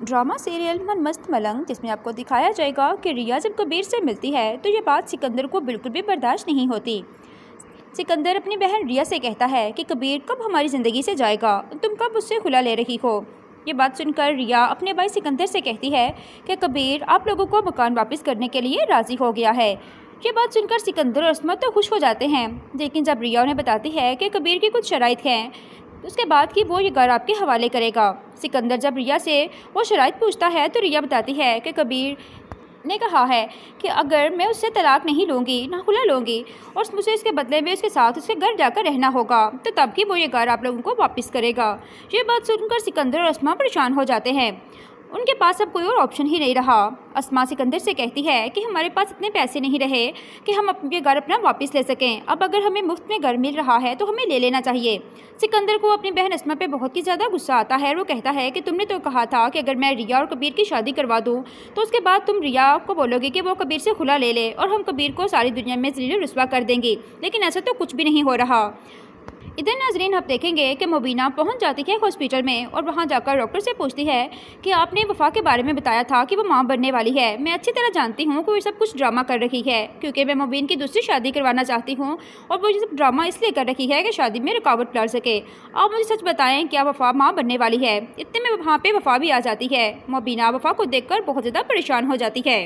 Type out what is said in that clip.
Drama serial من مست ملنگ، جس میں آپ کو دکھایا جائے گا کہ ریا جب کبیر سے ملتی ہے تو یہ بات سکندر کو بالکل بھی برداشت نہیں ہوتی۔ سکندر اپنی بہن ریا سے کہتا ہے کہ کبیر کب ہماری زندگی سے جائے گا، تم کب اس سے خلا لے رہی ہو؟ یہ بات سن کر ریا اپنے بھائی سکندر سے کہتی ہے کہ کبیر آپ لوگوں کو مکان واپس کرنے کے لیے راضی ہو گیا ہے۔ یہ بات سن کر سکندر اور عصمت تو خوش ہو جاتے ہیں، لیکن جب ریا انہیں بتاتی ہے کہ کبیر کی کچھ شرائط ہیں اس کے بعد کہ وہ یہ گھر آپ کے حوالے کرے گا۔ سکندر جب ریا سے وہ شرائط پوچھتا ہے تو ریا بتاتی ہے کہ کبیر نے کہا ہے کہ اگر میں اس سے طلاق نہیں لوں گی، نہ خلا لوں گی، اور مجھے اس کے بدلے میں اس کے ساتھ اس کے گھر جا کر رہنا ہوگا تو تب کہ وہ یہ گھر آپ لوگوں کو واپس کرے گا۔ یہ بات سن کر سکندر اور اسما پریشان ہو جاتے ہیں، ان کے پاس اب کوئی اور آپشن ہی نہیں رہا۔ اسما سکندر سے کہتی ہے کہ ہمارے پاس اتنے پیسے نہیں رہے کہ ہم یہ گھر اپنا واپس لے سکیں، اب اگر ہمیں مفت میں گھر مل رہا ہے تو ہمیں لے لینا چاہیے۔ سکندر کو اپنی بہن اسما پہ بہت ہی زیادہ غصہ آتا ہے اور وہ کہتا ہے کہ تم نے تو کہا تھا کہ اگر میں ریا اور کبیر کی شادی کروا دوں تو اس کے بعد تم ریا کو بولو گے کہ وہ کبیر سے خلا لے لے اور ہم کبیر کو ساری دنیا میں ذلیل و رسوا کر دیں گے، لیکن ایسا تو کچھ بھی نہیں ہو رہا۔ ادھر ناظرین آپ دیکھیں گے کہ مبینہ پہنچ جاتی ہے ہاسپٹل میں اور وہاں جا کر ڈاکٹر سے پوچھتی ہے کہ آپ نے وفا کے بارے میں بتایا تھا کہ وہ ماں بننے والی ہے، میں اچھی طرح جانتی ہوں کہ وہ سب کچھ ڈرامہ کر رہی ہے کیونکہ میں مبین کی دوسری شادی کروانا چاہتی ہوں اور وہ یہ سب ڈرامہ اس لیے کر رہی ہے کہ شادی میں رکاوٹ ڈال سکے۔ آپ مجھے سچ بتائیں کیا وفا ماں بننے والی ہے؟ اتنے میں وہاں پہ وفا بھی آ جاتی ہے۔ مبینہ وفا کو دیکھ کر بہت زیادہ پریشان ہو جاتی ہے۔